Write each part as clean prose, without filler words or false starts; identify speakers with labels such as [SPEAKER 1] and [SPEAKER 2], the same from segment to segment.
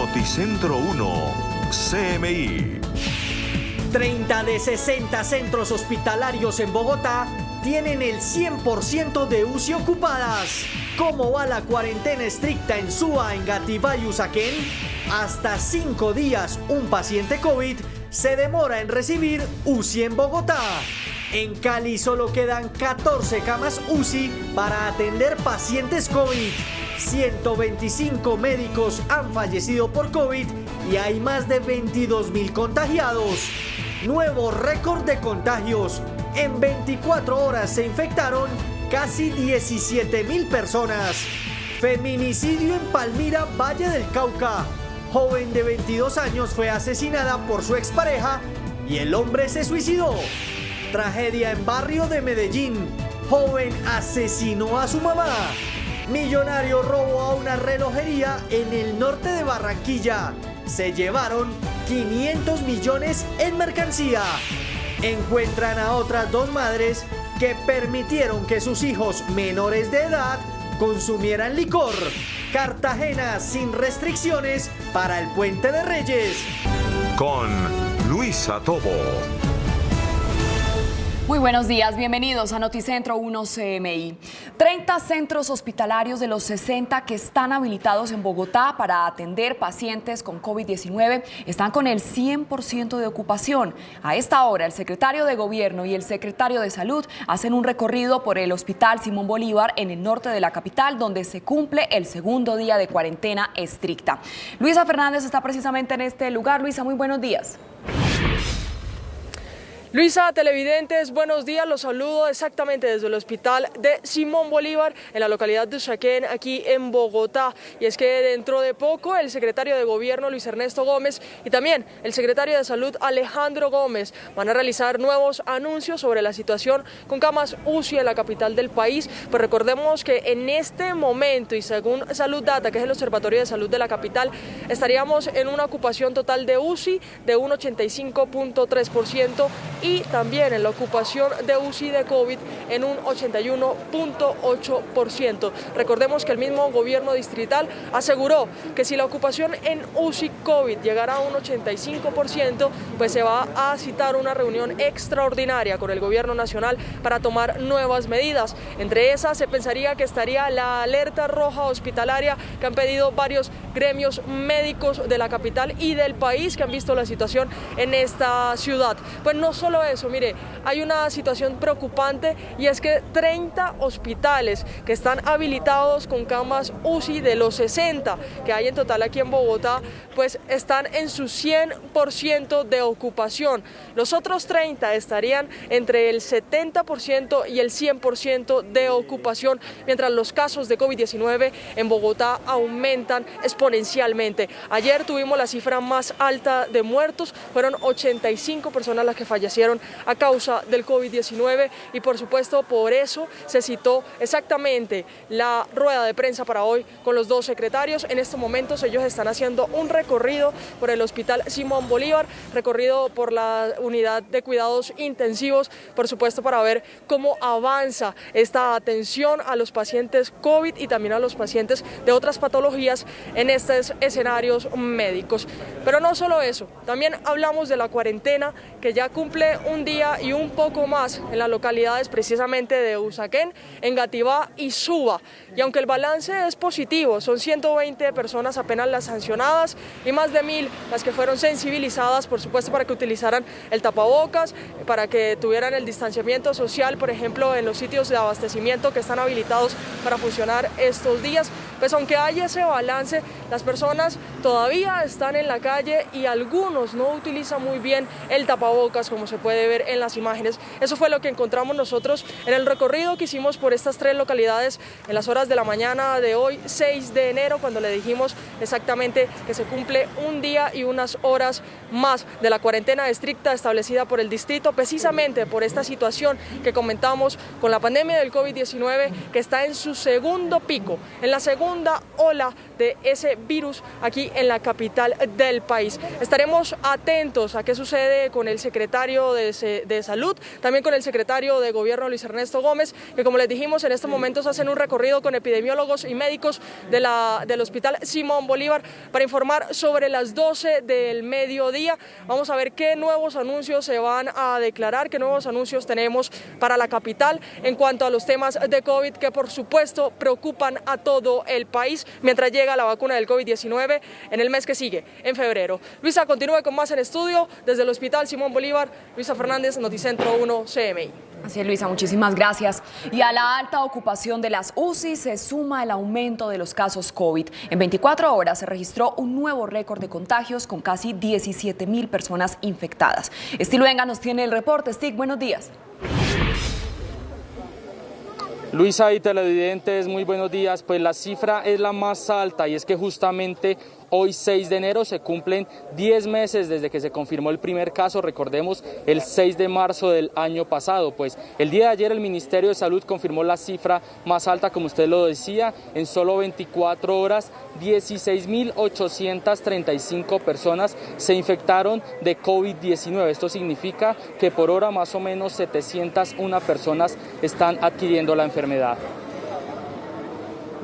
[SPEAKER 1] Noticentro 1, CMI.
[SPEAKER 2] 30 de 60 centros hospitalarios en Bogotá tienen el 100% de UCI ocupadas. ¿Cómo va la cuarentena estricta en Suba, Engativá y Usaquén? Hasta 5 días un paciente COVID se demora en recibir UCI en Bogotá. En Cali solo quedan 14 camas UCI para atender pacientes COVID. 125 médicos han fallecido por COVID y hay más de 22.000 contagiados. Nuevo récord de contagios. En 24 horas se infectaron casi 17.000 personas. Feminicidio en Palmira, Valle del Cauca. Joven de 22 años fue asesinada por su expareja y el hombre se suicidó. Tragedia en barrio de Medellín. Joven asesinó a su mamá. Millonario robó a una relojería en el norte de Barranquilla. Se llevaron 500 millones en mercancía. Encuentran a otras 2 madres que permitieron que sus hijos menores de edad consumieran licor. Cartagena sin restricciones para el Puente de Reyes.
[SPEAKER 1] Con Luisa Tobo.
[SPEAKER 3] Muy buenos días, bienvenidos a Noticentro 1 CMI. 30 centros hospitalarios de los 60 que están habilitados en Bogotá para atender pacientes con COVID-19 están con el 100% de ocupación. A esta hora, el secretario de Gobierno y el secretario de Salud hacen un recorrido por el Hospital Simón Bolívar en el norte de la capital, donde se cumple el segundo día de cuarentena estricta. Luisa Fernández está precisamente en este lugar. Luisa, muy buenos días.
[SPEAKER 4] Luisa, televidentes, buenos días, los saludo exactamente desde el Hospital de Simón Bolívar en la localidad de Usaquén, aquí en Bogotá. Y es que dentro de poco el secretario de Gobierno, Luis Ernesto Gómez, y también el secretario de Salud, Alejandro Gómez, van a realizar nuevos anuncios sobre la situación con camas UCI en la capital del país. Pues recordemos que en este momento, y según Salud Data, que es el Observatorio de Salud de la capital, estaríamos en una ocupación total de UCI de un 85.3%, y también en la ocupación de UCI de COVID en un 81.8%. Recordemos que el mismo gobierno distrital aseguró que si la ocupación en UCI COVID llegara a un 85%, pues se va a citar una reunión extraordinaria con el gobierno nacional para tomar nuevas medidas. Entre esas se pensaría que estaría la alerta roja hospitalaria que han pedido varios gremios médicos de la capital y del país que han visto la situación en esta ciudad. Pues no solo eso, mire, hay una situación preocupante y es que 30 hospitales que están habilitados con camas UCI de los 60 que hay en total aquí en Bogotá, pues están en su 100% de ocupación. Los otros 30 estarían entre el 70% y el 100% de ocupación, mientras los casos de COVID-19 en Bogotá aumentan exponencialmente. Ayer tuvimos la cifra más alta de muertos, fueron 85 personas las que fallecieron a causa del COVID-19 y por supuesto por eso se citó exactamente la rueda de prensa para hoy con los 2 secretarios. En estos momentos ellos están haciendo un recorrido por el Hospital Simón Bolívar, recorrido por la unidad de cuidados intensivos, por supuesto para ver cómo avanza esta atención a los pacientes COVID y también a los pacientes de otras patologías en estos escenarios médicos. Pero no solo eso, también hablamos de la cuarentena que ya cumple un día y un poco más en las localidades precisamente de Usaquén, Engativá y Suba. Y aunque el balance es positivo, son 120 personas apenas las sancionadas y más de 1.000 las que fueron sensibilizadas, por supuesto, para que utilizaran el tapabocas, para que tuvieran el distanciamiento social, por ejemplo, en los sitios de abastecimiento que están habilitados para funcionar estos días. Pues aunque hay ese balance, las personas todavía están en la calle y algunos no utilizan muy bien el tapabocas, como se puede ver en las imágenes. Eso fue lo que encontramos nosotros en el recorrido que hicimos por estas 3 localidades en las horas de la mañana de hoy, 6 de enero, cuando le dijimos exactamente que se cumple un día y unas horas más de la cuarentena estricta establecida por el distrito, precisamente por esta situación que comentamos con la pandemia del COVID-19, que está en su segundo pico, en la segunda segunda ola de ese virus aquí en la capital del país. Estaremos atentos a qué sucede con el secretario de Salud, también con el secretario de Gobierno, Luis Ernesto Gómez, que como les dijimos, en estos momentos hacen un recorrido con epidemiólogos y médicos del Hospital Simón Bolívar para informar sobre las 12 del mediodía. Vamos a ver qué nuevos anuncios se van a declarar, qué nuevos anuncios tenemos para la capital en cuanto a los temas de COVID, que por supuesto preocupan a todo el país mientras llega la vacuna del COVID-19 en el mes que sigue, en febrero. Luisa, continúe con más en estudio desde el Hospital Simón Bolívar. Luisa Fernández, Noticentro 1 CMI.
[SPEAKER 3] Así es, Luisa, muchísimas gracias. Y a la alta ocupación de las UCI se suma el aumento de los casos COVID. En 24 horas se registró un nuevo récord de contagios con casi 17.000 personas infectadas. Stig Luenga nos tiene el reporte. Stig, buenos días.
[SPEAKER 5] Luisa y televidentes, muy buenos días. Pues la cifra es la más alta y es que justamente hoy 6 de enero se cumplen 10 meses desde que se confirmó el primer caso, recordemos el 6 de marzo del año pasado. Pues el día de ayer el Ministerio de Salud confirmó la cifra más alta, como usted lo decía, en solo 24 horas 16.835 personas se infectaron de COVID-19. Esto significa que por hora más o menos 701 personas están adquiriendo la enfermedad.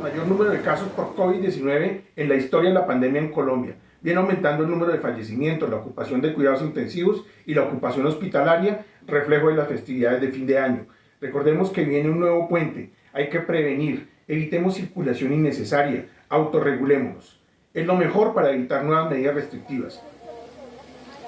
[SPEAKER 6] Mayor número de casos por COVID-19 en la historia de la pandemia en Colombia. Viene aumentando el número de fallecimientos, la ocupación de cuidados intensivos y la ocupación hospitalaria, reflejo de las festividades de fin de año. Recordemos que viene un nuevo puente, hay que prevenir, evitemos circulación innecesaria, autorregulémonos. Es lo mejor para evitar nuevas medidas restrictivas.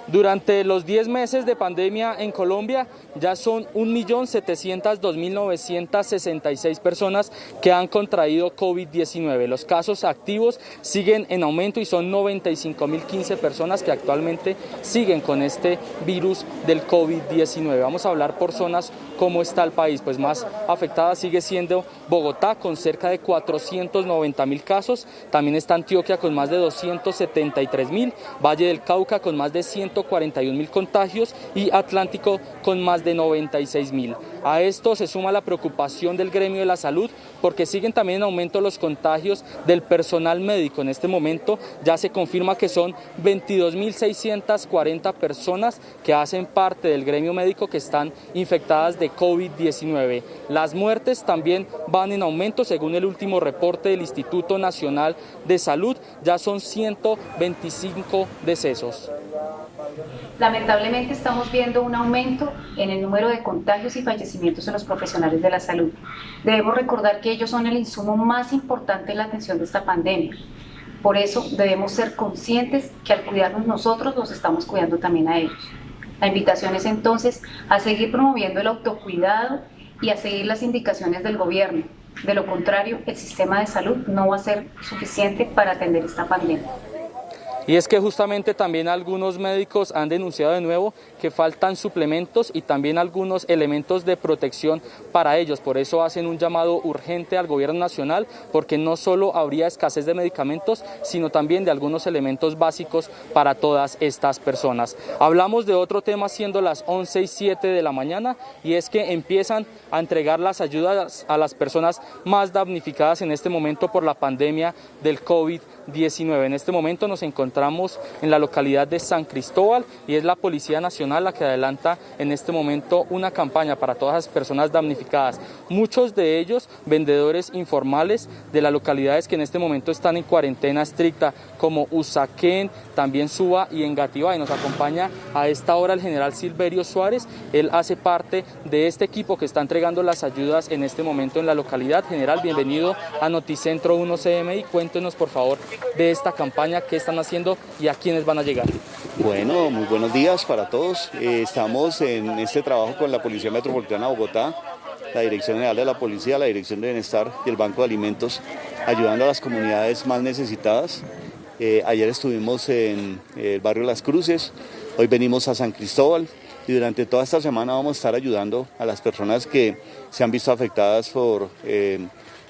[SPEAKER 5] Durante los 10 meses de pandemia en Colombia ya son 1.702.966 personas que han contraído COVID-19. Los casos activos siguen en aumento y son 95.015 personas que actualmente siguen con este virus del COVID-19. Vamos a hablar por zonas cómo está el país. Pues más afectada sigue siendo Bogotá con cerca de 490.000 casos. También está Antioquia con más de 273.000, Valle del Cauca con más de 141.000 contagios y Atlántico con más de 96.000. A esto se suma la preocupación del gremio de la salud porque siguen también en aumento los contagios del personal médico. En este momento ya se confirma que son 22.640 personas que hacen parte del gremio médico que están infectadas de COVID-19. Las muertes también van en aumento según el último reporte del Instituto Nacional de Salud, ya son 125 decesos.
[SPEAKER 7] Lamentablemente estamos viendo un aumento en el número de contagios y fallecimientos en los profesionales de la salud. Debemos recordar que ellos son el insumo más importante en la atención de esta pandemia. Por eso debemos ser conscientes que al cuidarnos nosotros, los estamos cuidando también a ellos. La invitación es entonces a seguir promoviendo el autocuidado y a seguir las indicaciones del gobierno. De lo contrario, el sistema de salud no va a ser suficiente para atender esta pandemia.
[SPEAKER 5] Y es que justamente también algunos médicos han denunciado de nuevo que faltan suplementos y también algunos elementos de protección para ellos. Por eso hacen un llamado urgente al gobierno nacional, porque no solo habría escasez de medicamentos, sino también de algunos elementos básicos para todas estas personas. Hablamos de otro tema siendo las 11:07 de la mañana y es que empiezan a entregar las ayudas a las personas más damnificadas en este momento por la pandemia del COVID-19. En este momento nos encontramos en la localidad de San Cristóbal y es la Policía Nacional la que adelanta en este momento una campaña para todas las personas damnificadas. Muchos de ellos vendedores informales de las localidades que en este momento están en cuarentena estricta, como Usaquén, también Suba y Engativá. Y nos acompaña a esta hora el general Silverio Suárez. Él hace parte de este equipo que está entregando las ayudas en este momento en la localidad. General, bienvenido a Noticentro 1 CMI. Cuéntenos por favor de esta campaña, qué están haciendo y a quiénes van a llegar.
[SPEAKER 8] Bueno, muy buenos días para todos. Estamos en este trabajo con la Policía Metropolitana de Bogotá, la Dirección General de la Policía, la Dirección de Bienestar y el Banco de Alimentos, ayudando a las comunidades más necesitadas. Ayer estuvimos en el barrio Las Cruces, hoy venimos a San Cristóbal y durante toda esta semana vamos a estar ayudando a las personas que se han visto afectadas por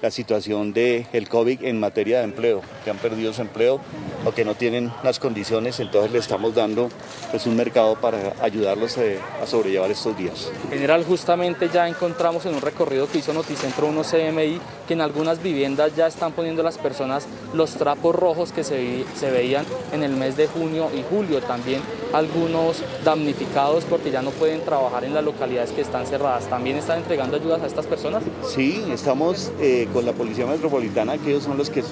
[SPEAKER 8] la situación del COVID en materia de empleo, que han perdido su empleo o que no tienen las condiciones, entonces le estamos dando pues un mercado para ayudarlos a sobrellevar estos días.
[SPEAKER 5] En general, justamente ya encontramos en un recorrido que hizo Noticentro 1 CMI que en algunas viviendas ya están poniendo las personas los trapos rojos que se veían en el mes de junio y julio. También algunos damnificados porque ya no pueden trabajar en las localidades que están cerradas. ¿También están entregando ayudas a estas personas?
[SPEAKER 8] Sí, estamos con la Policía Metropolitana, que ellos son los que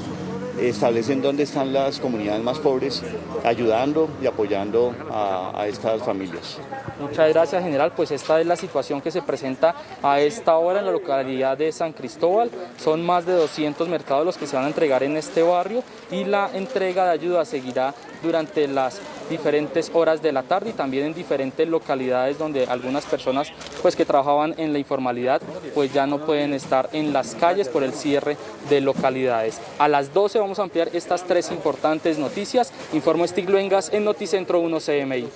[SPEAKER 8] establecen dónde están las comunidades más pobres, ayudando y apoyando a estas familias.
[SPEAKER 5] Muchas gracias, general. Pues esta es la situación que se presenta a esta hora en la localidad de San Cristóbal. Son más de 200 mercados los que se van a entregar en este barrio y la entrega de ayuda seguirá durante las diferentes horas de la tarde y también en diferentes localidades donde algunas personas pues que trabajaban en la informalidad pues ya no pueden estar en las calles por el cierre de localidades. A las 12 vamos a ampliar estas tres importantes noticias. Informo Stig Luengas en Noticentro 1 CMI.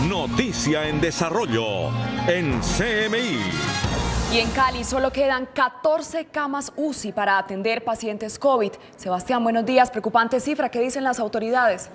[SPEAKER 1] Noticia en desarrollo en CMI.
[SPEAKER 3] Y en Cali solo quedan 14 camas UCI para atender pacientes COVID. Sebastián, buenos días. Preocupante cifra. ¿Qué dicen las autoridades?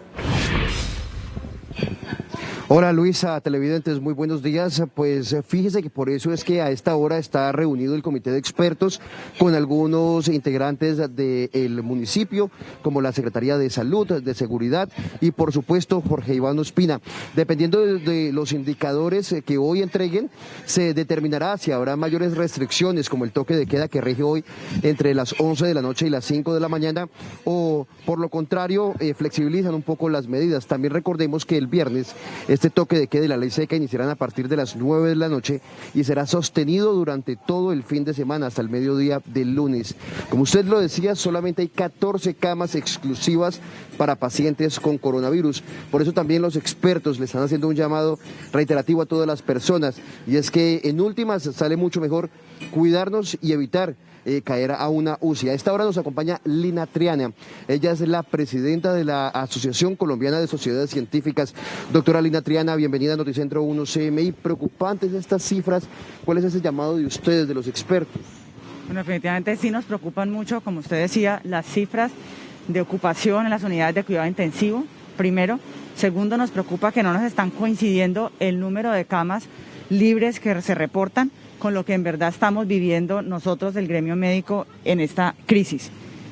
[SPEAKER 9] Hola Luisa, televidentes, muy buenos días. Pues fíjese que por eso es que a esta hora está reunido el comité de expertos con algunos integrantes del municipio, como la Secretaría de Salud, de Seguridad y por supuesto Jorge Iván Ospina. Dependiendo de los indicadores que hoy entreguen, se determinará si habrá mayores restricciones como el toque de queda que rige hoy entre las 11 de la noche y las 5 de la mañana o por lo contrario flexibilizan un poco las medidas. También recordemos que el viernes este toque de queda y la ley seca iniciarán a partir de las 9 de la noche y será sostenido durante todo el fin de semana hasta el mediodía del lunes. Como usted lo decía, solamente hay 14 camas exclusivas para pacientes con coronavirus. Por eso también los expertos le están haciendo un llamado reiterativo a todas las personas y es que en últimas sale mucho mejor cuidarnos y evitar caer a una UCI. A esta hora nos acompaña Lina Triana. Ella es la presidenta de la Asociación Colombiana de Sociedades Científicas. Doctora Lina Triana, bienvenida a Noticentro 1 CMI. Preocupantes estas cifras. ¿Cuál es ese llamado de ustedes, de los expertos?
[SPEAKER 10] Bueno, definitivamente sí nos preocupan mucho, como usted decía, las cifras de ocupación en las unidades de cuidado intensivo, primero. Segundo, nos preocupa que no nos están coincidiendo el número de camas libres que se reportan con lo que en verdad estamos viviendo nosotros del gremio médico en esta crisis.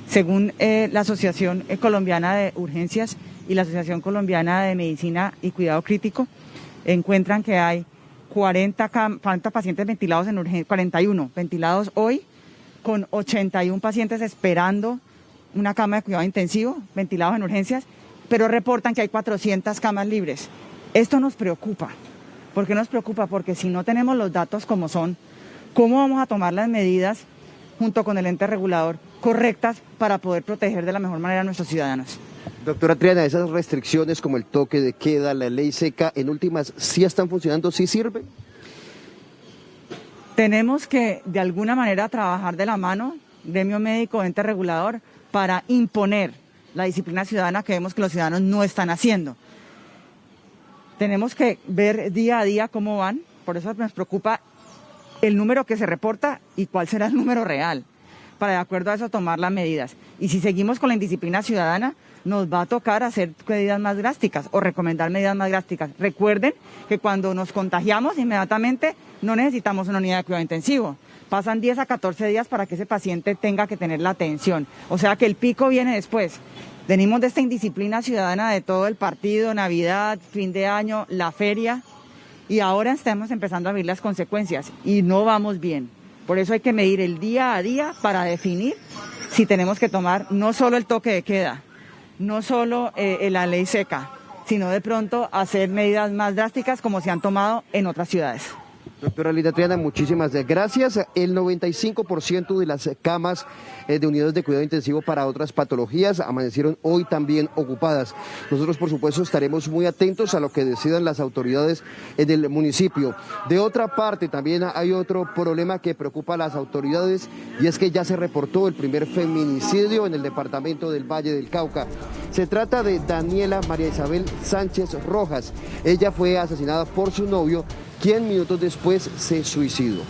[SPEAKER 10] Según la Asociación Colombiana de Urgencias y la Asociación Colombiana de Medicina y Cuidado Crítico, encuentran que hay 40 pacientes ventilados en urgencia, 41 ventilados hoy, con 81 pacientes esperando una cama de cuidado intensivo, ventilados en urgencias, pero reportan que hay 400 camas libres. Esto nos preocupa. ¿Por qué nos preocupa? Porque si no tenemos los datos como son, ¿cómo vamos a tomar las medidas junto con el ente regulador correctas para poder proteger de la mejor manera a nuestros ciudadanos?
[SPEAKER 9] Doctora Triana, esas restricciones como el toque de queda, la ley seca, en últimas, ¿sí están funcionando? ¿Sí sirven?
[SPEAKER 10] Tenemos que de alguna manera trabajar de la mano, gremio médico, ente regulador, para imponer la disciplina ciudadana que vemos que los ciudadanos no están haciendo. Tenemos que ver día a día cómo van, por eso nos preocupa el número que se reporta y cuál será el número real, para de acuerdo a eso tomar las medidas. Y si seguimos con la indisciplina ciudadana, nos va a tocar hacer medidas más drásticas o recomendar medidas más drásticas. Recuerden que cuando nos contagiamos inmediatamente no necesitamos una unidad de cuidado intensivo. Pasan 10 a 14 días para que ese paciente tenga que tener la atención. O sea que el pico viene después. Venimos de esta indisciplina ciudadana de todo el partido, Navidad, fin de año, la feria, y ahora estamos empezando a ver las consecuencias y no vamos bien. Por eso hay que medir el día a día para definir si tenemos que tomar no solo el toque de queda, no solo la ley seca, sino de pronto hacer medidas más drásticas como se han tomado en otras ciudades.
[SPEAKER 9] Doctora Lina Triana, muchísimas gracias. El 95% de las camas de unidades de cuidado intensivo para otras patologías amanecieron hoy también ocupadas. Nosotros, por supuesto, estaremos muy atentos a lo que decidan las autoridades del municipio. De otra parte, también hay otro problema que preocupa a las autoridades y es que ya se reportó el primer feminicidio en el departamento del Valle del Cauca. Se trata de Daniela María Isabel Sánchez Rojas. Ella fue asesinada por su novio, quien minutos después se suicidó.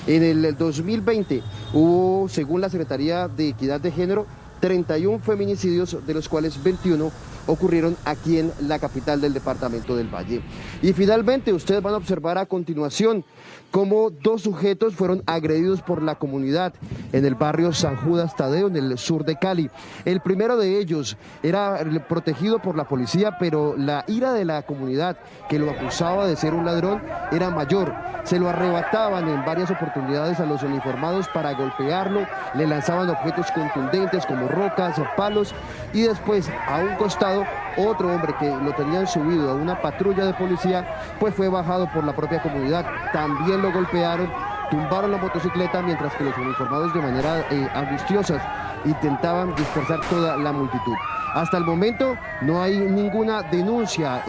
[SPEAKER 9] En el 2020 hubo, según la Secretaría de Equidad de Género, 31 feminicidios, de los cuales 21 ocurrieron aquí en la capital del departamento del Valle. Y finalmente ustedes van a observar a continuación cómo 2 sujetos fueron agredidos por la comunidad en el barrio San Judas Tadeo, en el sur de Cali. El primero de ellos era protegido por la policía, pero la ira de la comunidad, que lo acusaba de ser un ladrón, era mayor. Se lo arrebataban en varias oportunidades a los uniformados para golpearlo, le lanzaban objetos contundentes como rocas, palos, y después, a un costado, otro hombre que lo tenían subido a una patrulla de policía, pues fue bajado por la propia comunidad. También lo golpearon, tumbaron la motocicleta, mientras que los uniformados de manera angustiosa intentaban dispersar toda la multitud. Hasta el momento no hay ninguna denuncia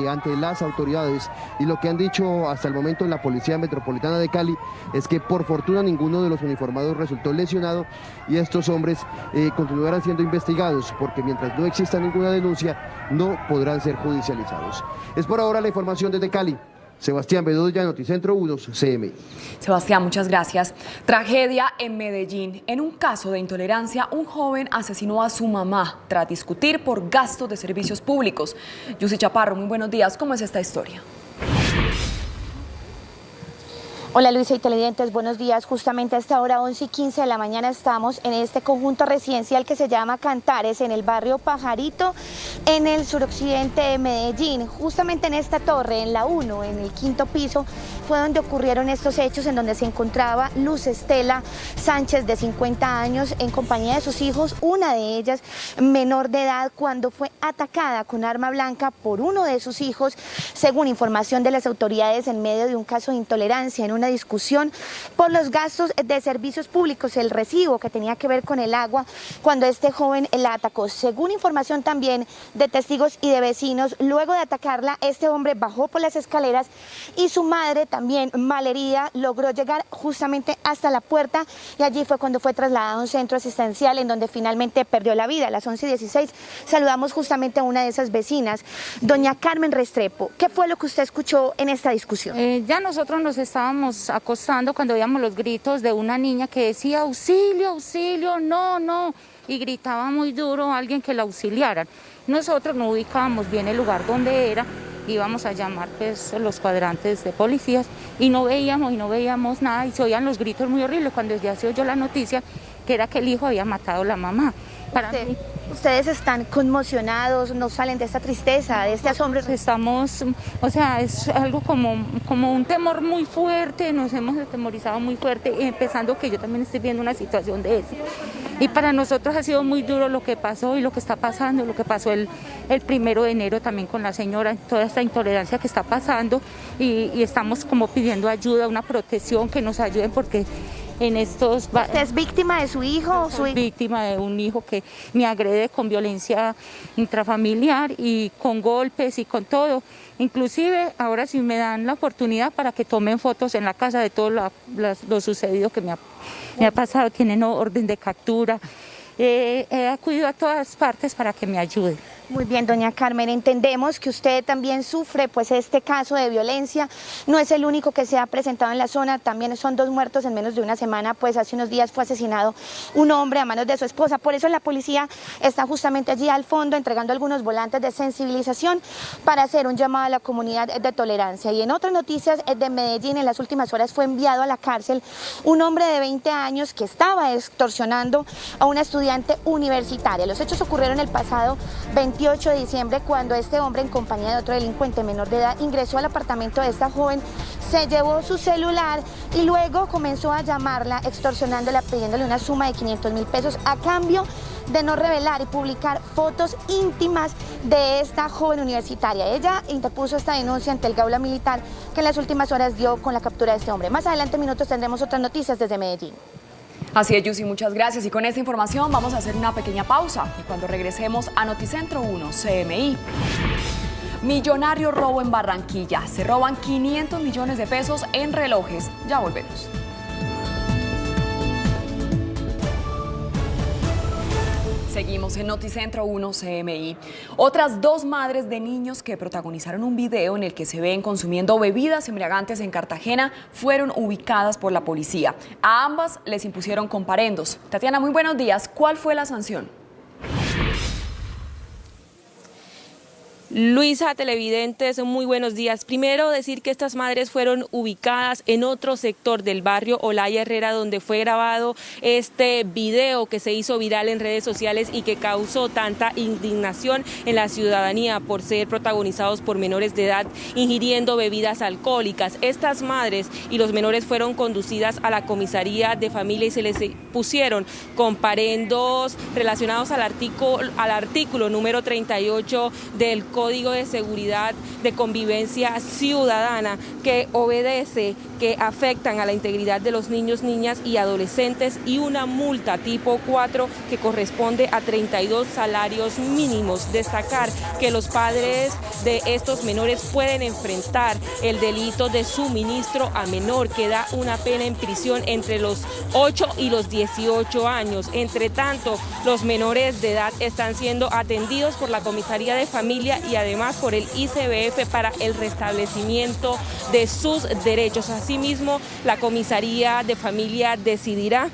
[SPEAKER 9] ante las autoridades, y lo que han dicho hasta el momento en la Policía Metropolitana de Cali es que por fortuna ninguno de los uniformados resultó lesionado, y estos hombres continuarán siendo investigados, porque mientras no exista ninguna denuncia no podrán ser judicializados. Es por ahora la información desde Cali. Sebastián Bedoya, Noticentro 1, CMI.
[SPEAKER 3] Sebastián, muchas gracias. Tragedia en Medellín. En un caso de intolerancia, un joven asesinó a su mamá tras discutir por gastos de servicios públicos. Yusi Chaparro, muy buenos días. ¿Cómo es esta historia?
[SPEAKER 11] Hola Luisa y televidentes, buenos días. Justamente a esta hora 11:15 de la mañana estamos en este conjunto residencial que se llama Cantares, en el barrio Pajarito, en el suroccidente de Medellín. Justamente en esta torre, en la 1, en el 5º piso, fue donde ocurrieron estos hechos, en donde se encontraba Luz Estela Sánchez, de 50 años, en compañía de sus hijos, una de ellas menor de edad, cuando fue atacada con arma blanca por uno de sus hijos, según información de las autoridades, en medio de un caso de intolerancia, en una discusión por los gastos de servicios públicos, el recibo que tenía que ver con el agua, cuando este joven la atacó. Según información también de testigos y de vecinos, luego de atacarla, este hombre bajó por las escaleras y su madre, también malherida, logró llegar justamente hasta la puerta, y allí fue cuando fue trasladada a un centro asistencial, en donde finalmente perdió la vida. A las 11:16 saludamos justamente a una de esas vecinas, doña Carmen Restrepo. ¿Qué fue lo que usted escuchó en esta discusión?
[SPEAKER 12] Ya nosotros nos estábamos acostando cuando oíamos los gritos de una niña que decía auxilio, auxilio, no, no, y gritaba muy duro a alguien que la auxiliaran. Nosotros no ubicábamos bien el lugar donde era, íbamos a llamar pues los cuadrantes de policías y no veíamos nada, y se oían los gritos muy horribles cuando ya se oyó la noticia que era que el hijo había matado a la mamá.
[SPEAKER 11] ¿Ustedes están conmocionados, no salen de esta tristeza, de este asombro?
[SPEAKER 12] Estamos, o sea, es algo como un temor muy fuerte, nos hemos atemorizado muy fuerte, empezando que yo también estoy viendo una situación de eso. Y para nosotros ha sido muy duro lo que pasó y lo que está pasando, lo que pasó el 1 de enero también con la señora, toda esta intolerancia que está pasando, y estamos como pidiendo ayuda, una protección, que nos ayuden, porque en estos...
[SPEAKER 11] ¿Usted es víctima de su hijo?
[SPEAKER 12] Soy víctima de un hijo que me agrede con violencia intrafamiliar y con golpes y con todo. Inclusive ahora sí me dan la oportunidad para que tomen fotos en la casa de todo lo sucedido que me ha pasado. Tienen orden de captura. He acudido a todas partes para que me ayuden.
[SPEAKER 11] Muy bien, doña Carmen, entendemos que usted también sufre pues este caso de violencia. No es el único que se ha presentado en la zona, también son 2 muertos en menos de una semana, pues hace unos días fue asesinado un hombre a manos de su esposa. Por eso la policía está justamente allí al fondo entregando algunos volantes de sensibilización para hacer un llamado a la comunidad de tolerancia. Y en otras noticias de Medellín, en las últimas horas fue enviado a la cárcel un hombre de 20 años que estaba extorsionando a una estudiante universitaria. Los hechos ocurrieron el pasado 28 de diciembre, cuando este hombre, en compañía de otro delincuente menor de edad, ingresó al apartamento de esta joven, se llevó su celular y luego comenzó a llamarla, extorsionándola, pidiéndole una suma de 500.000 pesos a cambio de no revelar y publicar fotos íntimas de esta joven universitaria. Ella interpuso esta denuncia ante el Gaula Militar, que en las últimas horas dio con la captura de este hombre. Más adelante en minutos tendremos otras noticias desde Medellín.
[SPEAKER 3] Así es, Yusi, muchas gracias. Y con esta información vamos a hacer una pequeña pausa. Y cuando regresemos a Noticentro 1, CMI. Millonario robo en Barranquilla. Se roban 500 millones de pesos en relojes. Ya volvemos. Seguimos en Noticentro 1 CMI. Otras dos madres de niños que protagonizaron un video en el que se ven consumiendo bebidas embriagantes en Cartagena fueron ubicadas por la policía. A ambas les impusieron comparendos. Tatiana, muy buenos días. ¿Cuál fue la sanción?
[SPEAKER 13] Luisa, televidentes, muy buenos días. Primero decir que estas madres fueron ubicadas en otro sector del barrio Olaya Herrera, donde fue grabado este video que se hizo viral en redes sociales y que causó tanta indignación en la ciudadanía por ser protagonizados por menores de edad ingiriendo bebidas alcohólicas. Estas madres y los menores fueron conducidas a la comisaría de familia y se les pusieron comparendos relacionados al artículo número 38 del Código de Seguridad de Convivencia Ciudadana, que obedece, que afectan a la integridad de los niños, niñas y adolescentes, y una multa tipo 4 que corresponde a 32 salarios mínimos. Destacar que los padres de estos menores pueden enfrentar el delito de suministro a menor, que da una pena en prisión entre los 8 y los 18 años. Entre tanto, los menores de edad están siendo atendidos por la Comisaría de Familia y además por el ICBF para el restablecimiento de sus derechos. Asimismo, la Comisaría de Familia decidirá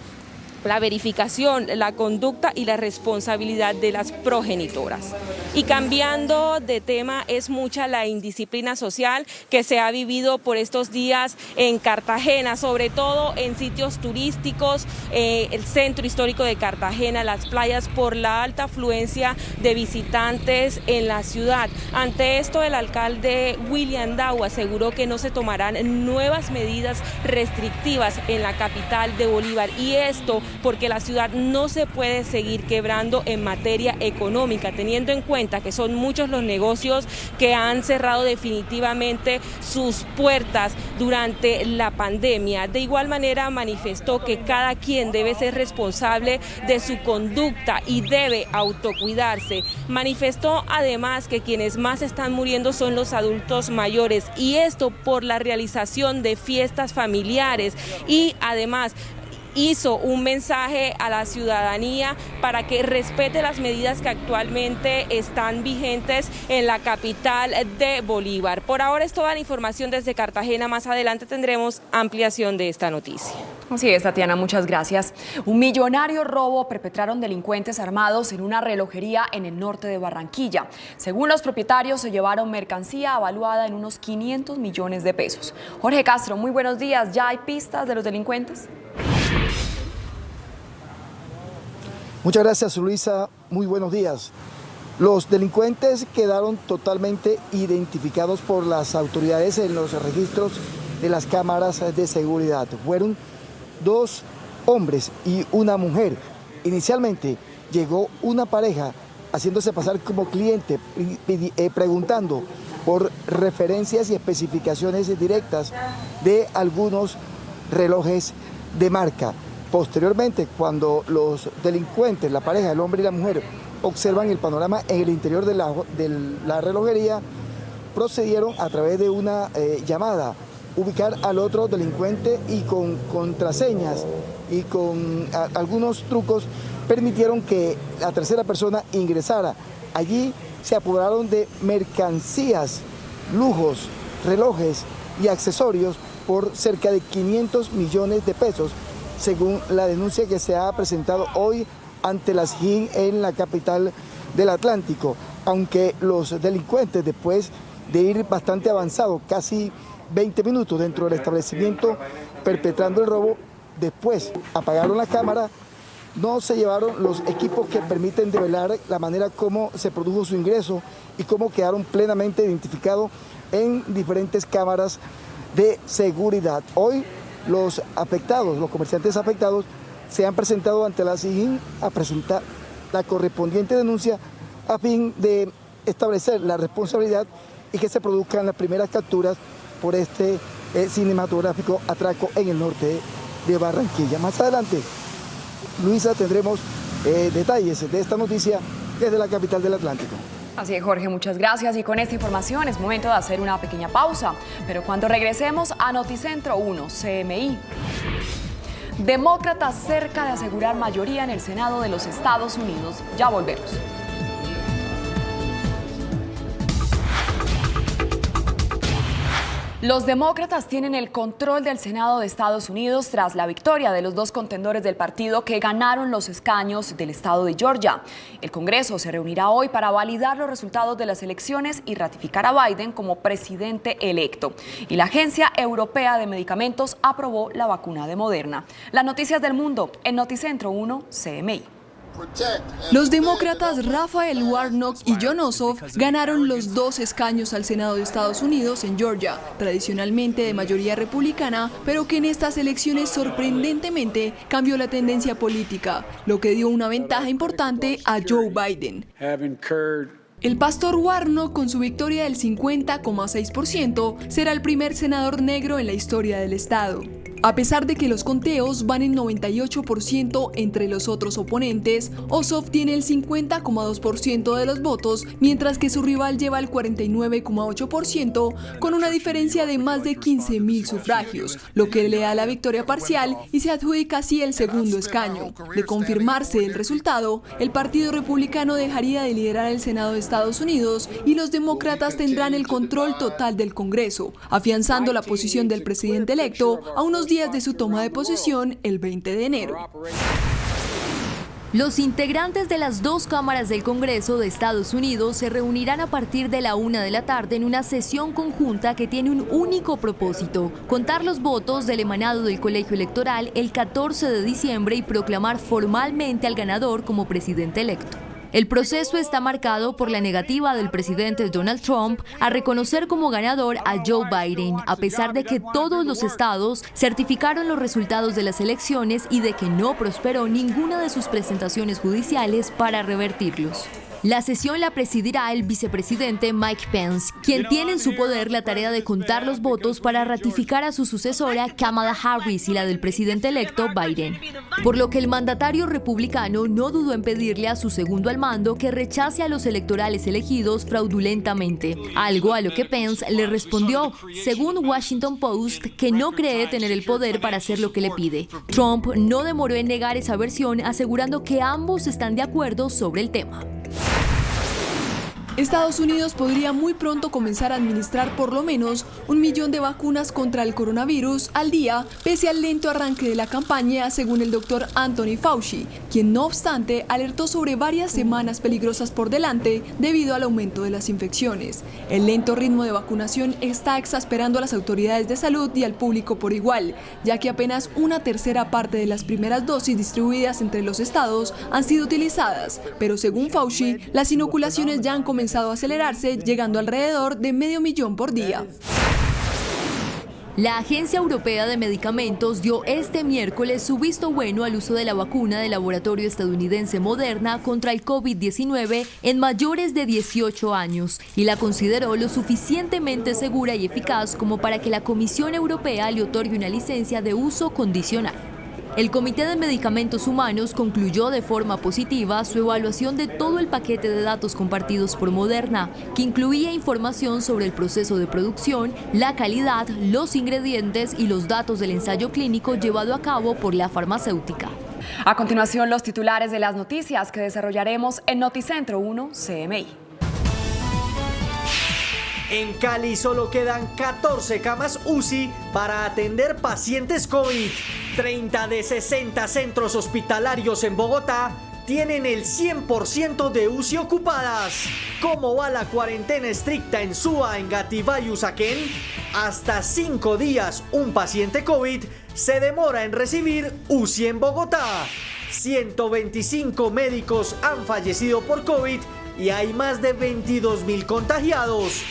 [SPEAKER 13] la verificación, la conducta y la responsabilidad de las progenitoras. Y cambiando de tema, es mucha la indisciplina social que se ha vivido por estos días en Cartagena, sobre todo en sitios turísticos, el centro histórico de Cartagena, las playas, por la alta afluencia de visitantes en la ciudad. Ante esto, el alcalde William Daw aseguró que no se tomarán nuevas medidas restrictivas en la capital de Bolívar, y esto porque la ciudad no se puede seguir quebrando en materia económica, teniendo en cuenta que son muchos los negocios que han cerrado definitivamente sus puertas durante la pandemia. De igual manera, manifestó que cada quien debe ser responsable de su conducta y debe autocuidarse. Manifestó además que quienes más están muriendo son los adultos mayores, y esto por la realización de fiestas familiares, y además hizo un mensaje a la ciudadanía para que respete las medidas que actualmente están vigentes en la capital de Bolívar. Por ahora es toda la información desde Cartagena. Más adelante tendremos ampliación de esta noticia.
[SPEAKER 3] Así es, Tatiana, muchas gracias. Un millonario robo perpetraron delincuentes armados en una relojería en el norte de Barranquilla. Según los propietarios, se llevaron mercancía avaluada en unos 500 millones de pesos. Jorge Castro, muy buenos días. ¿Ya hay pistas de los delincuentes?
[SPEAKER 14] Muchas gracias, Luisa. Muy buenos días. Los delincuentes quedaron totalmente identificados por las autoridades en los registros de las cámaras de seguridad. Fueron dos hombres y una mujer. Inicialmente llegó una pareja haciéndose pasar como cliente, preguntando por referencias y especificaciones directas de algunos relojes de marca. Posteriormente, cuando los delincuentes, la pareja, el hombre y la mujer, observan el panorama en el interior de la relojería, procedieron a través de una llamada ubicar al otro delincuente, y con contraseñas y con algunos trucos permitieron que la tercera persona ingresara. Allí se apoderaron de mercancías, lujos, relojes y accesorios por cerca de 500 millones de pesos, según la denuncia que se ha presentado hoy ante la SIJIN en la capital del Atlántico. Aunque los delincuentes, después de ir bastante avanzado, casi 20 minutos dentro del establecimiento perpetrando el robo, después apagaron la cámara, no se llevaron los equipos que permiten develar la manera como se produjo su ingreso y cómo quedaron plenamente identificados en diferentes cámaras de seguridad. Hoy los afectados, los comerciantes afectados, se han presentado ante la SIJIN a presentar la correspondiente denuncia a fin de establecer la responsabilidad y que se produzcan las primeras capturas por este cinematográfico atraco en el norte de Barranquilla. Más adelante, Luisa, tendremos detalles de esta noticia desde la capital del Atlántico.
[SPEAKER 3] Así es, Jorge, muchas gracias. Y con esta información es momento de hacer una pequeña pausa. Pero cuando regresemos a Noticentro 1 CMI. Demócratas cerca de asegurar mayoría en el Senado de los Estados Unidos. Ya volvemos. Los demócratas tienen el control del Senado de Estados Unidos tras la victoria de los dos contendores del partido que ganaron los escaños del estado de Georgia. El Congreso se reunirá hoy para validar los resultados de las elecciones y ratificar a Biden como presidente electo. Y la Agencia Europea de Medicamentos aprobó la vacuna de Moderna. Las noticias del mundo en Noticentro 1 CMI.
[SPEAKER 15] Los demócratas Raphael Warnock y Jon Ossoff ganaron los dos escaños al Senado de Estados Unidos en Georgia, tradicionalmente de mayoría republicana, pero que en estas elecciones sorprendentemente cambió la tendencia política, lo que dio una ventaja importante a Joe Biden. El pastor Warnock, con su victoria del 50,6%, será el primer senador negro en la historia del estado. A pesar de que los conteos van en 98% entre los otros oponentes, Ossoff tiene el 50,2% de los votos, mientras que su rival lleva el 49,8%, con una diferencia de más de 15,000 sufragios, lo que le da la victoria parcial y se adjudica así el segundo escaño. De confirmarse el resultado, el Partido Republicano dejaría de liderar el Senado de Estados Unidos y los demócratas tendrán el control total del Congreso, afianzando la posición del presidente electo a unos días de su toma de posesión el 20 de enero.
[SPEAKER 16] Los integrantes de las dos cámaras del Congreso de Estados Unidos se reunirán a partir de la 1 de la tarde en una sesión conjunta que tiene un único propósito: contar los votos del emanado del colegio electoral el 14 de diciembre y proclamar formalmente al ganador como presidente electo. El proceso está marcado por la negativa del presidente Donald Trump a reconocer como ganador a Joe Biden, a pesar de que todos los estados certificaron los resultados de las elecciones y de que no prosperó ninguna de sus presentaciones judiciales para revertirlos. La sesión la presidirá el vicepresidente Mike Pence, quien tiene en su poder la tarea de contar los votos para ratificar a su sucesora Kamala Harris y la del presidente electo Biden. Por lo que el mandatario republicano no dudó en pedirle a su segundo al mando que rechace a los electorales elegidos fraudulentamente, algo a lo que Pence le respondió, según Washington Post, que no cree tener el poder para hacer lo que le pide. Trump no demoró en negar esa versión, asegurando que ambos están de acuerdo sobre el tema.
[SPEAKER 15] Estados Unidos podría muy pronto comenzar a administrar por lo menos 1 millón de vacunas contra el coronavirus al día, pese al lento arranque de la campaña, según el doctor Anthony Fauci, quien no obstante alertó sobre varias semanas peligrosas por delante debido al aumento de las infecciones. El lento ritmo de vacunación está exasperando a las autoridades de salud y al público por igual, ya que apenas una tercera parte de las primeras dosis distribuidas entre los estados han sido utilizadas, pero según Fauci, las inoculaciones ya han comenzado a acelerarse, llegando alrededor de 500,000 por día.
[SPEAKER 16] La Agencia Europea de Medicamentos dio este miércoles su visto bueno al uso de la vacuna del laboratorio estadounidense Moderna contra el COVID-19 en mayores de 18 años y la consideró lo suficientemente segura y eficaz como para que la Comisión Europea le otorgue una licencia de uso condicional. El Comité de Medicamentos Humanos concluyó de forma positiva su evaluación de todo el paquete de datos compartidos por Moderna, que incluía información sobre el proceso de producción, la calidad, los ingredientes y los datos del ensayo clínico llevado a cabo por la farmacéutica.
[SPEAKER 3] A continuación, los titulares de las noticias que desarrollaremos en Noticentro 1 CMI.
[SPEAKER 2] En Cali solo quedan 14 camas UCI para atender pacientes COVID. 30 de 60 centros hospitalarios en Bogotá tienen el 100% de UCI ocupadas. ¿Cómo va la cuarentena estricta en Suba, Engativá y Usaquén? Hasta 5 días un paciente COVID se demora en recibir UCI en Bogotá. 125 médicos han fallecido por COVID y hay más de 22,000 contagiados.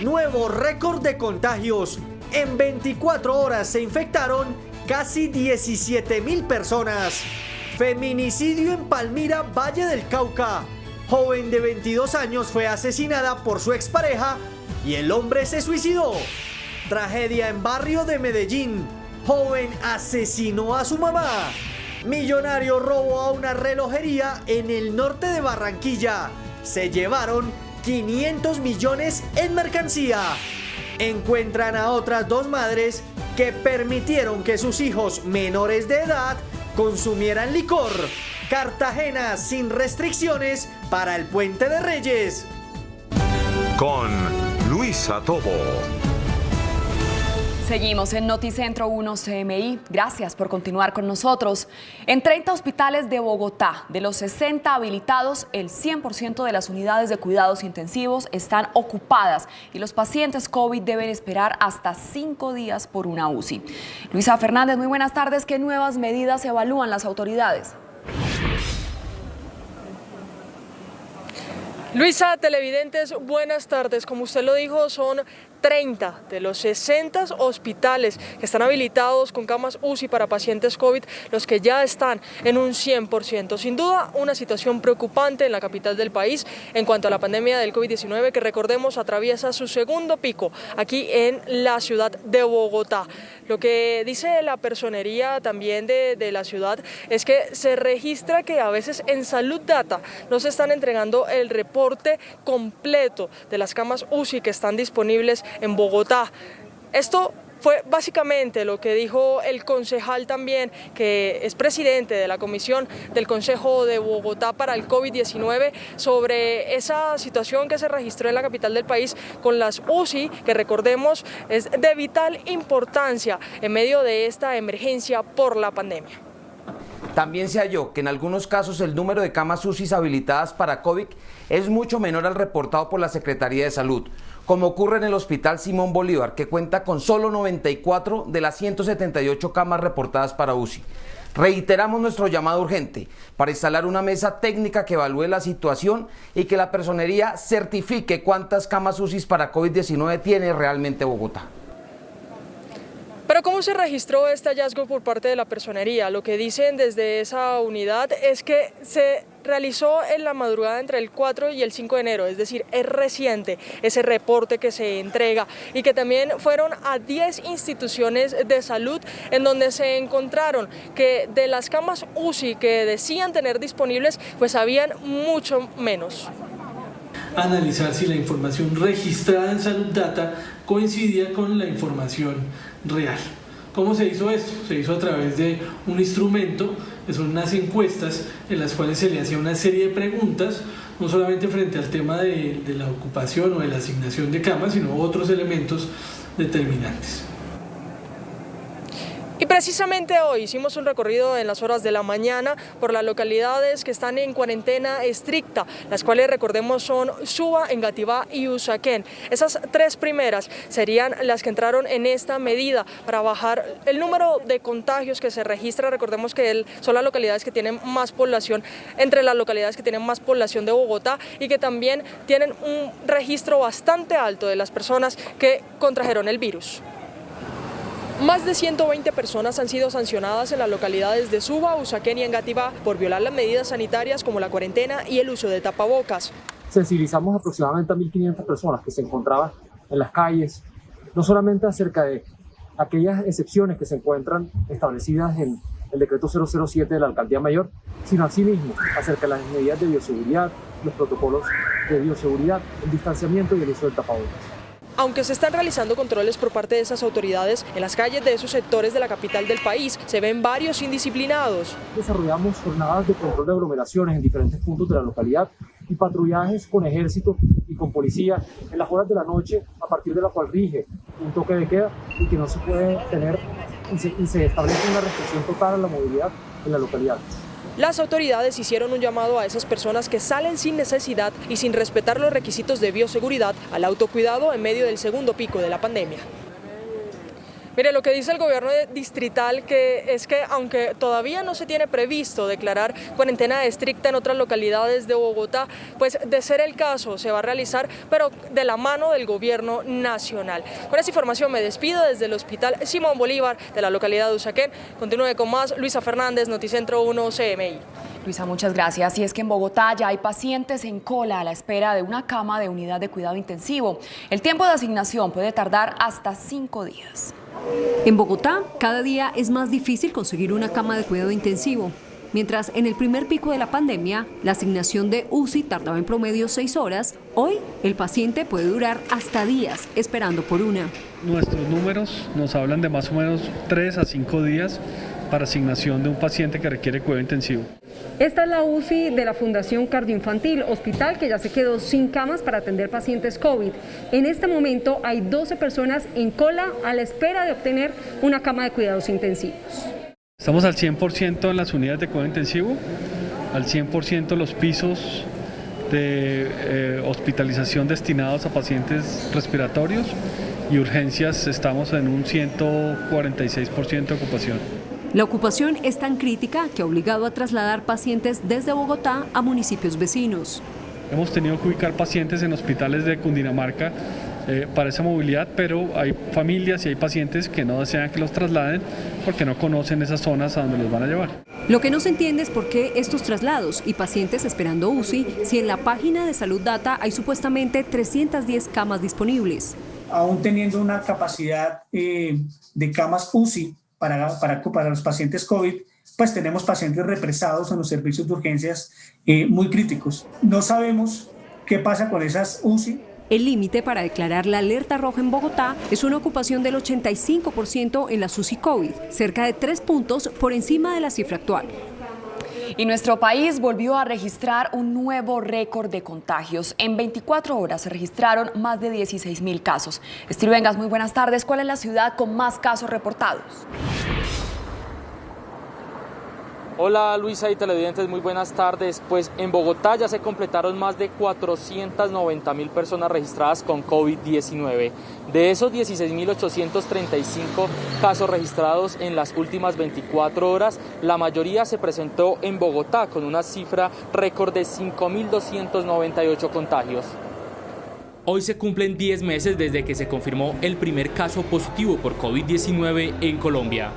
[SPEAKER 2] Nuevo récord de contagios. En 24 horas se infectaron casi 17,000 personas. Feminicidio en Palmira, Valle del Cauca. Joven de 22 años fue asesinada por su expareja y el hombre se suicidó. Tragedia en barrio de Medellín. Joven asesinó a su mamá. Millonario robó a una relojería en el norte de Barranquilla. Se llevaron 500 millones en mercancía. Encuentran a otras 2 madres que permitieron que sus hijos menores de edad consumieran licor. Cartagena sin restricciones para el Puente de Reyes.
[SPEAKER 1] Con Luisa Tobo.
[SPEAKER 3] Seguimos en Noticentro 1 CMI. Gracias por continuar con nosotros. En 30 hospitales de Bogotá, de los 60 habilitados, el 100% de las unidades de cuidados intensivos están ocupadas y los pacientes COVID deben esperar hasta 5 días por una UCI. Luisa Fernández, muy buenas tardes. ¿Qué nuevas medidas evalúan las autoridades?
[SPEAKER 4] Luisa, televidentes, buenas tardes. Como usted lo dijo, son 30 de los 60 hospitales que están habilitados con camas UCI para pacientes COVID, los que ya están en un 100%. Sin duda, una situación preocupante en la capital del país en cuanto a la pandemia del COVID-19, que recordemos atraviesa su segundo pico aquí en la ciudad de Bogotá. Lo que dice la personería también de la ciudad es que se registra que a veces en Salud Data no se están entregando el reporte completo de las camas UCI que están disponibles en Bogotá. Esto fue básicamente lo que dijo el concejal también, que es presidente de la comisión del Consejo de Bogotá para el COVID-19, sobre esa situación que se registró en la capital del país con las UCI, que recordemos es de vital importancia en medio de esta emergencia por la pandemia.
[SPEAKER 17] También se halló que en algunos casos el número de camas UCI habilitadas para COVID es mucho menor al reportado por la Secretaría de Salud, como ocurre en el Hospital Simón Bolívar, que cuenta con solo 94 de las 178 camas reportadas para UCI. Reiteramos nuestro llamado urgente para instalar una mesa técnica que evalúe la situación y que la personería certifique cuántas camas UCI para COVID-19 tiene realmente Bogotá.
[SPEAKER 4] Pero ¿cómo se registró este hallazgo por parte de la personería? Lo que dicen desde esa unidad es que se realizó en la madrugada entre el 4 y el 5 de enero, es decir, es reciente ese reporte que se entrega, y que también fueron a 10 instituciones de salud en donde se encontraron que de las camas UCI que decían tener disponibles, pues habían mucho menos.
[SPEAKER 18] Analizar si la información registrada en Salud Data coincidía con la información real. ¿Cómo se hizo esto? Se hizo a través de un instrumento, que son unas encuestas en las cuales se le hacía una serie de preguntas, no solamente frente al tema de la ocupación o de la asignación de camas, sino otros elementos determinantes.
[SPEAKER 4] Y precisamente hoy hicimos un recorrido en las horas de la mañana por las localidades que están en cuarentena estricta, las cuales recordemos son Suba, Engativá y Usaquén. Esas 3 primeras serían las que entraron en esta medida para bajar el número de contagios que se registra. Recordemos que son las localidades que tienen más población, entre las localidades que tienen más población de Bogotá, y que también tienen un registro bastante alto de las personas que contrajeron el virus. Más de 120 personas han sido sancionadas en las localidades de Suba, Usaquén y Engativá por violar las medidas sanitarias como la cuarentena y el uso de tapabocas.
[SPEAKER 19] Sensibilizamos aproximadamente a 1.500 personas que se encontraban en las calles, no solamente acerca de aquellas excepciones que se encuentran establecidas en el decreto 007 de la Alcaldía Mayor, sino asimismo acerca de las medidas de bioseguridad, los protocolos de bioseguridad, el distanciamiento y el uso del tapabocas.
[SPEAKER 4] Aunque se están realizando controles por parte de esas autoridades, en las calles de esos sectores de la capital del país se ven varios indisciplinados.
[SPEAKER 19] Desarrollamos jornadas de control de aglomeraciones en diferentes puntos de la localidad y patrullajes con ejército y con policía en las horas de la noche, a partir de la cual rige un toque de queda y que no se puede tener y se establece una restricción total a la movilidad en la localidad.
[SPEAKER 4] Las autoridades hicieron un llamado a esas personas que salen sin necesidad y sin respetar los requisitos de bioseguridad al autocuidado en medio del segundo pico de la pandemia. Mire, lo que dice el gobierno distrital es que aunque todavía no se tiene previsto declarar cuarentena estricta en otras localidades de Bogotá, pues de ser el caso se va a realizar, pero de la mano del gobierno nacional. Con esta información me despido desde el Hospital Simón Bolívar de la localidad de Usaquén. Continúe con más. Luisa Fernández, Noticentro 1 CMI.
[SPEAKER 3] Luisa, muchas gracias. Y es que en Bogotá ya hay pacientes en cola a la espera de una cama de unidad de cuidado intensivo. El tiempo de asignación puede tardar hasta 5 días.
[SPEAKER 20] En Bogotá, cada día es más difícil conseguir una cama de cuidado intensivo.
[SPEAKER 15] Mientras en el primer pico de la pandemia, la asignación de UCI tardaba en promedio 6 horas, hoy el paciente puede durar hasta días esperando por una.
[SPEAKER 20] Nuestros números nos hablan de más o menos 3 a 5 días para asignación de un paciente que requiere cuidado intensivo.
[SPEAKER 21] Esta es la UCI de la Fundación Cardioinfantil, hospital que ya se quedó sin camas para atender pacientes COVID. En este momento hay 12 personas en cola a la espera de obtener una cama de cuidados intensivos.
[SPEAKER 20] Estamos al 100% en las unidades de cuidado intensivo, al 100% los pisos de hospitalización destinados a pacientes respiratorios y urgencias estamos en un 146% de ocupación.
[SPEAKER 15] La ocupación es tan crítica que ha obligado a trasladar pacientes desde Bogotá a municipios vecinos.
[SPEAKER 20] Hemos tenido que ubicar pacientes en hospitales de Cundinamarca para esa movilidad, pero hay familias y hay pacientes que no desean que los trasladen porque no conocen esas zonas a donde los van a llevar.
[SPEAKER 15] Lo que no se entiende es por qué estos traslados y pacientes esperando UCI si en la página de Salud Data hay supuestamente 310 camas disponibles.
[SPEAKER 22] Aún teniendo una capacidad de camas UCI para los pacientes COVID, pues tenemos pacientes represados en los servicios de urgencias muy críticos. No sabemos qué pasa con esas UCI.
[SPEAKER 15] El límite para declarar la alerta roja en Bogotá es una ocupación del 85% en las UCI COVID, cerca de 3 puntos por encima de la cifra actual.
[SPEAKER 3] Y nuestro país volvió a registrar un nuevo récord de contagios. En 24 horas se registraron más de 16.000 casos. Estilio Vengas, muy buenas tardes. ¿Cuál es la ciudad con más casos reportados?
[SPEAKER 5] Hola Luisa y televidentes, muy buenas tardes. Pues en Bogotá ya se completaron más de 490.000 personas registradas con COVID-19. De esos 16.835 casos registrados en las últimas 24 horas, la mayoría se presentó en Bogotá con una cifra récord de 5.298 contagios.
[SPEAKER 23] Hoy se cumplen 10 meses desde que se confirmó el primer caso positivo por COVID-19 en Colombia.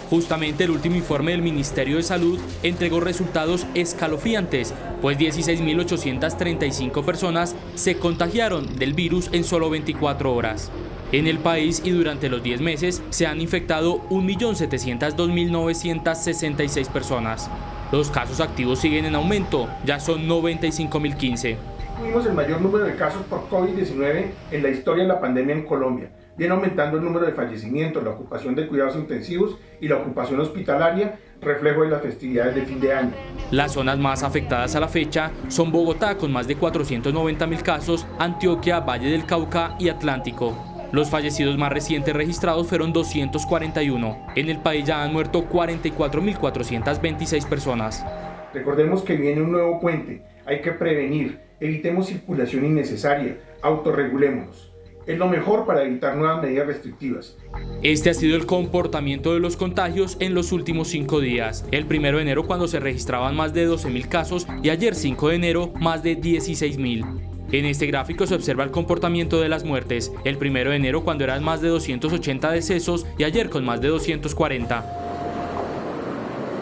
[SPEAKER 23] Justamente el último informe del Ministerio de Salud entregó resultados escalofriantes, pues 16.835 personas se contagiaron del virus en solo 24 horas. En el país y durante los 10 meses se han infectado 1.702.966 personas. Los casos activos siguen en aumento, ya son 95.015.
[SPEAKER 6] Tuvimos el mayor número de casos por COVID-19 en la historia de la pandemia en Colombia. Viene aumentando el número de fallecimientos, la ocupación de cuidados intensivos y la ocupación hospitalaria, reflejo de las festividades de fin de año.
[SPEAKER 23] Las zonas más afectadas a la fecha son Bogotá con más de 490.000 casos, Antioquia, Valle del Cauca y Atlántico. Los fallecidos más recientes registrados fueron 241. En el país ya han muerto 44.426 personas.
[SPEAKER 6] Recordemos que viene un nuevo puente, hay que prevenir, evitemos circulación innecesaria, autorregulémonos. Es lo mejor para evitar nuevas medidas restrictivas.
[SPEAKER 23] Este ha sido el comportamiento de los contagios en los últimos 5 días. El 1 de enero cuando se registraban más de 12.000 casos y ayer 5 de enero más de 16.000. En este gráfico se observa el comportamiento de las muertes. El 1 de enero cuando eran más de 280 decesos y ayer con más de 240.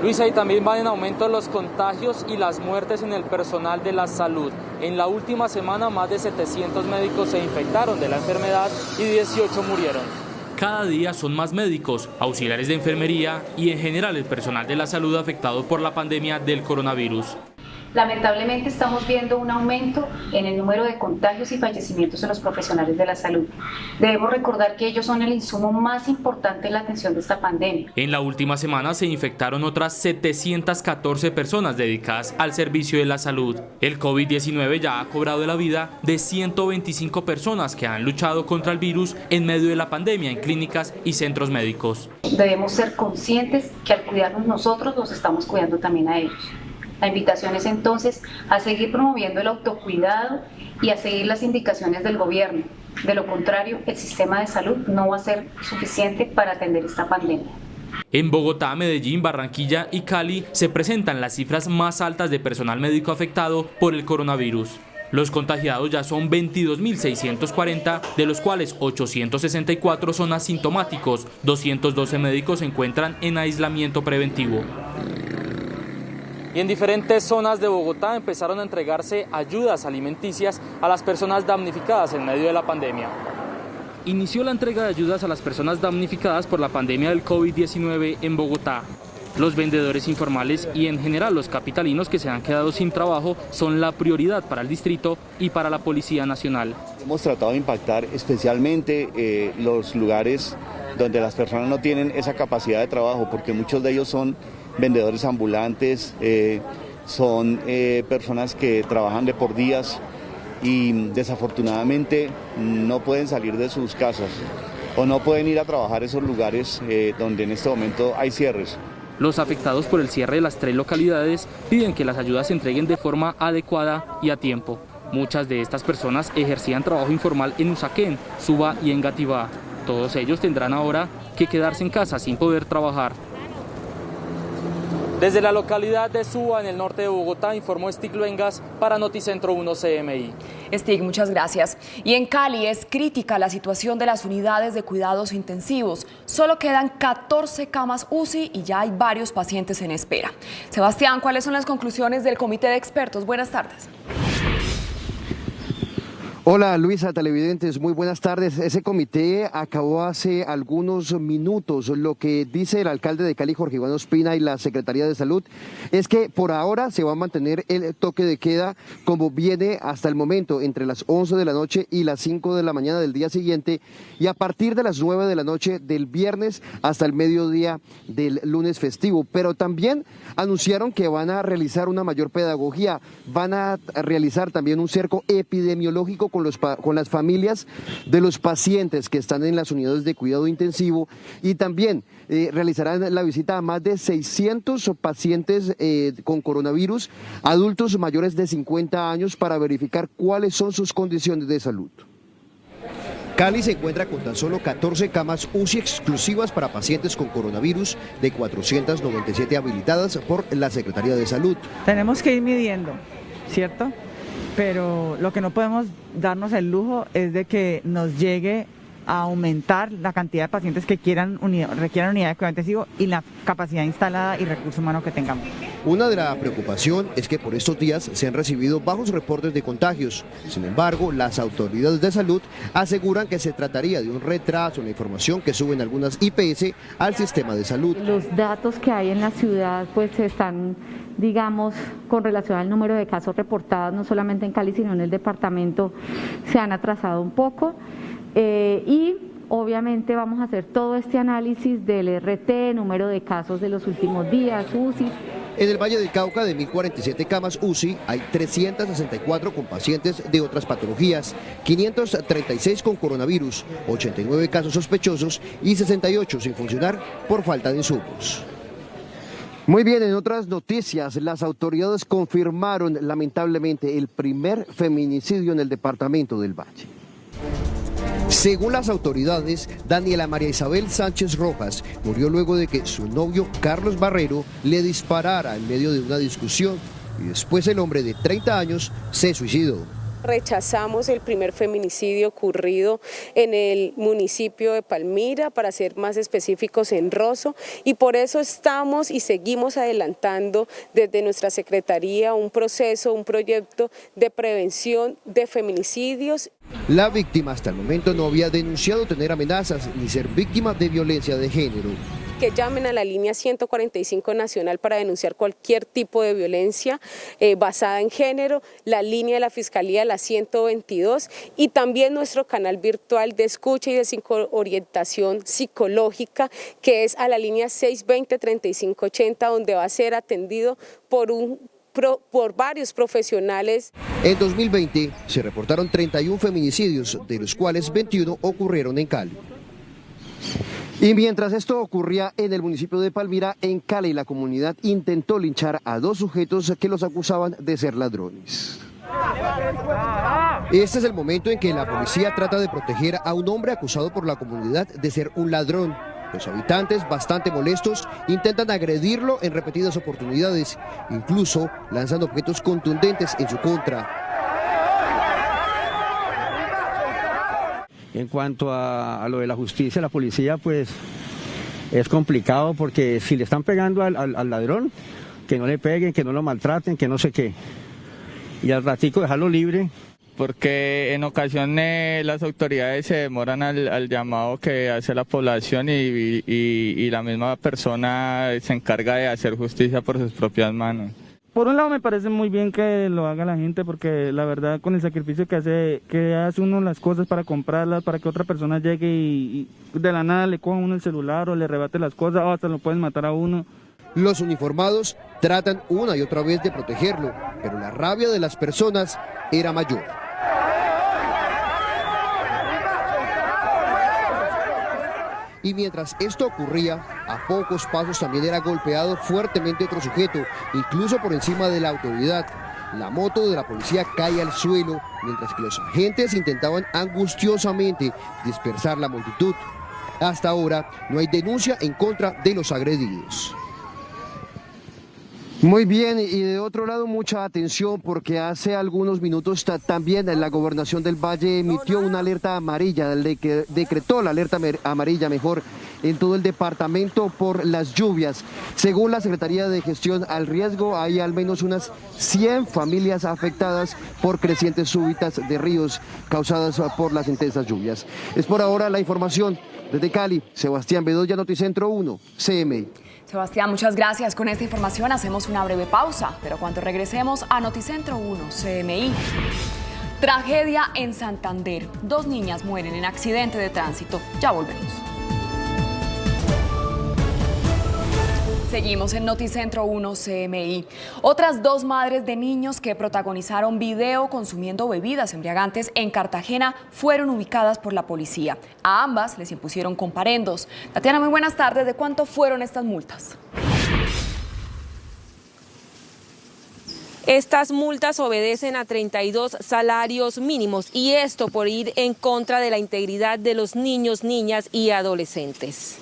[SPEAKER 5] Luisa, y también van en aumento los contagios y las muertes en el personal de la salud. En la última semana más de 700 médicos se infectaron de la enfermedad y 18 murieron.
[SPEAKER 23] Cada día son más médicos, auxiliares de enfermería y en general el personal de la salud afectado por la pandemia del coronavirus.
[SPEAKER 7] Lamentablemente estamos viendo un aumento en el número de contagios y fallecimientos en los profesionales de la salud. Debemos recordar que ellos son el insumo más importante en la atención de esta pandemia.
[SPEAKER 23] En la última semana se infectaron otras 714 personas dedicadas al servicio de la salud. El COVID-19 ya ha cobrado la vida de 125 personas que han luchado contra el virus en medio de la pandemia en clínicas y centros médicos.
[SPEAKER 7] Debemos ser conscientes que al cuidarnos nosotros, los estamos cuidando también a ellos. La invitación es entonces a seguir promoviendo el autocuidado y a seguir las indicaciones del gobierno. De lo contrario, el sistema de salud no va a ser suficiente para atender esta pandemia.
[SPEAKER 23] En Bogotá, Medellín, Barranquilla y Cali se presentan las cifras más altas de personal médico afectado por el coronavirus. Los contagiados ya son 22.640, de los cuales 864 son asintomáticos, 212 médicos se encuentran en aislamiento preventivo.
[SPEAKER 5] Y en diferentes zonas de Bogotá empezaron a entregarse ayudas alimenticias a las personas damnificadas en medio de la pandemia.
[SPEAKER 23] Inició la entrega de ayudas a las personas damnificadas por la pandemia del COVID-19 en Bogotá.
[SPEAKER 5] Los vendedores informales y en general los capitalinos que se han quedado sin trabajo son la prioridad para el distrito y para la Policía Nacional.
[SPEAKER 8] Hemos tratado de impactar especialmente los lugares donde las personas no tienen esa capacidad de trabajo, porque muchos de ellos son vendedores ambulantes, son personas que trabajan de por días y desafortunadamente no pueden salir de sus casas o no pueden ir a trabajar a esos lugares donde en este momento hay cierres.
[SPEAKER 5] Los afectados por el cierre de las 3 localidades piden que las ayudas se entreguen de forma adecuada y a tiempo. Muchas de estas personas ejercían trabajo informal en Usaquén, Suba y Engativá. Todos ellos tendrán ahora que quedarse en casa sin poder trabajar. Desde la localidad de Suba, en el norte de Bogotá, informó Stig Luengas para Noticentro 1 CMI.
[SPEAKER 3] Stig, muchas gracias. Y en Cali es crítica la situación de las unidades de cuidados intensivos. Solo quedan 14 camas UCI y ya hay varios pacientes en espera. Sebastián, ¿cuáles son las conclusiones del comité de expertos? Buenas tardes.
[SPEAKER 9] Hola Luisa, televidentes, muy buenas tardes. Ese comité acabó hace algunos minutos. Lo que dice el alcalde de Cali, Jorge Iván Ospina, y la Secretaría de Salud es que por ahora se va a mantener el toque de queda como viene hasta el momento, entre las 11 de la noche y las 5 de la mañana del día siguiente, y a partir de las 9 de la noche del viernes hasta el mediodía del lunes festivo. Pero también anunciaron que van a realizar una mayor pedagogía, van a realizar también un cerco epidemiológico con las familias de los pacientes que están en las unidades de cuidado intensivo, y también realizarán la visita a más de 600 pacientes con coronavirus, adultos mayores de 50 años, para verificar cuáles son sus condiciones de salud. Cali se encuentra con tan solo 14 camas UCI exclusivas para pacientes con coronavirus, de 497 habilitadas por la Secretaría de Salud.
[SPEAKER 10] Tenemos que ir midiendo, ¿cierto? Pero lo que no podemos darnos el lujo es de que nos llegue a aumentar la cantidad de pacientes que requieran unidad de cuidado intensivo y la capacidad instalada y recurso humano que tengamos.
[SPEAKER 9] Una de la preocupación es que por estos días se han recibido bajos reportes de contagios. Sin embargo, las autoridades de salud aseguran que se trataría de un retraso en la información que suben algunas IPS al sistema de salud.
[SPEAKER 24] Los datos que hay en la ciudad pues están, digamos, con relación al número de casos reportados, no solamente en Cali, sino en el departamento, se han atrasado un poco. Y obviamente vamos a hacer todo este análisis del RT, número de casos de los últimos días, UCI.
[SPEAKER 9] En el Valle del Cauca, de 1047 camas UCI, hay 364 con pacientes de otras patologías, 536 con coronavirus, 89 casos sospechosos y 68 sin funcionar por falta de insumos. Muy bien, en otras noticias, las autoridades confirmaron lamentablemente el primer feminicidio en el departamento del Valle. Según las autoridades, Daniela María Isabel Sánchez Rojas murió luego de que su novio Carlos Barrero le disparara en medio de una discusión, y después el hombre de 30 años se suicidó.
[SPEAKER 25] Rechazamos el primer feminicidio ocurrido en el municipio de Palmira, para ser más específicos en Rosso, y por eso estamos y seguimos adelantando desde nuestra Secretaría un proceso, un proyecto de prevención de feminicidios.
[SPEAKER 9] La víctima hasta el momento no había denunciado tener amenazas ni ser víctima de violencia de género.
[SPEAKER 25] Que llamen a la línea 145 nacional para denunciar cualquier tipo de violencia basada en género, la línea de la Fiscalía, la 122, y también nuestro canal virtual de escucha y de orientación psicológica, que es a la línea 620-3580, donde va a ser atendido por varios profesionales.
[SPEAKER 9] En 2020 se reportaron 31 feminicidios, de los cuales 21 ocurrieron en Cali. Y mientras esto ocurría en el municipio de Palmira, en Cali, la comunidad intentó linchar a 2 sujetos que los acusaban de ser ladrones. Este es el momento en que la policía trata de proteger a un hombre acusado por la comunidad de ser un ladrón. Los habitantes, bastante molestos, intentan agredirlo en repetidas oportunidades, incluso lanzan objetos contundentes en su contra.
[SPEAKER 26] En cuanto a lo de la justicia, la policía, pues es complicado, porque si le están pegando al ladrón, que no le peguen, que no lo maltraten, que no sé qué. Y al ratico dejarlo libre.
[SPEAKER 2] porque en ocasiones las autoridades se demoran al llamado que hace la población y la misma persona se encarga de hacer justicia por sus propias manos.
[SPEAKER 11] Por un lado me parece muy bien que lo haga la gente, porque la verdad con el sacrificio que hace uno las cosas para comprarlas, para que otra persona llegue y de la nada le coja uno el celular o le rebate las cosas o hasta lo pueden matar a uno.
[SPEAKER 9] Los uniformados tratan una y otra vez de protegerlo, pero la rabia de las personas era mayor. Y mientras esto ocurría, a pocos pasos también era golpeado fuertemente otro sujeto, incluso por encima de la autoridad. La moto de la policía cae al suelo, mientras que los agentes intentaban angustiosamente dispersar la multitud. Hasta ahora no hay denuncia en contra de los agredidos. Muy bien, y de otro lado mucha atención porque hace algunos minutos también la Gobernación del Valle emitió una alerta amarilla, decretó la alerta amarilla mejor en todo el departamento por las lluvias. Según la Secretaría de Gestión al Riesgo, hay al menos unas 100 familias afectadas por crecientes súbitas de ríos causadas por las intensas lluvias. Es por ahora la información. Desde Cali, Sebastián Bedoya, Noticentro 1, CMI.
[SPEAKER 3] Sebastián, muchas gracias. Con esta información hacemos una breve pausa, pero cuando regresemos a Noticentro 1 CMI. Tragedia en Santander. 2 niñas mueren en accidente de tránsito. Ya volvemos. Seguimos en Noticentro 1 CMI. Otras 2 madres de niños que protagonizaron video consumiendo bebidas embriagantes en Cartagena fueron ubicadas por la policía. A ambas les impusieron comparendos. Tatiana, muy buenas tardes. ¿De cuánto fueron estas multas?
[SPEAKER 12] Estas multas obedecen a 32 salarios mínimos y esto por ir en contra de la integridad de los niños, niñas y adolescentes.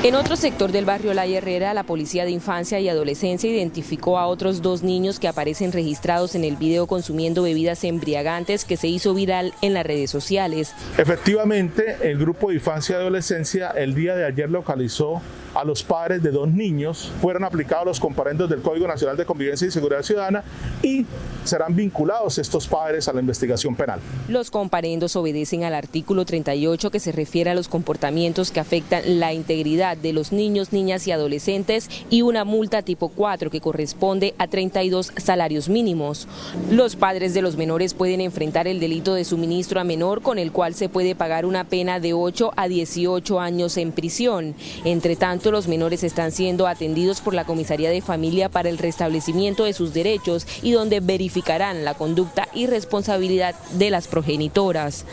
[SPEAKER 12] En otro sector del barrio La Herrera, la Policía de Infancia y Adolescencia identificó a otros 2 niños que aparecen registrados en el video consumiendo bebidas embriagantes que se hizo viral en las redes sociales.
[SPEAKER 13] Efectivamente, el grupo de Infancia y Adolescencia el día de ayer localizó a los padres de 2 niños, fueron aplicados los comparendos del Código Nacional de Convivencia y Seguridad Ciudadana y serán vinculados estos padres a la investigación penal.
[SPEAKER 12] Los comparendos obedecen al artículo 38 que se refiere a los comportamientos que afectan la integridad de los niños, niñas y adolescentes y una multa tipo 4 que corresponde a 32 salarios mínimos. Los padres de los menores pueden enfrentar el delito de suministro a menor, con el cual se puede pagar una pena de 8 a 18 años en prisión. Entre tanto, los menores están siendo atendidos por la Comisaría de Familia para el restablecimiento de sus derechos y donde verificarán la conducta y responsabilidad de las progenitoras.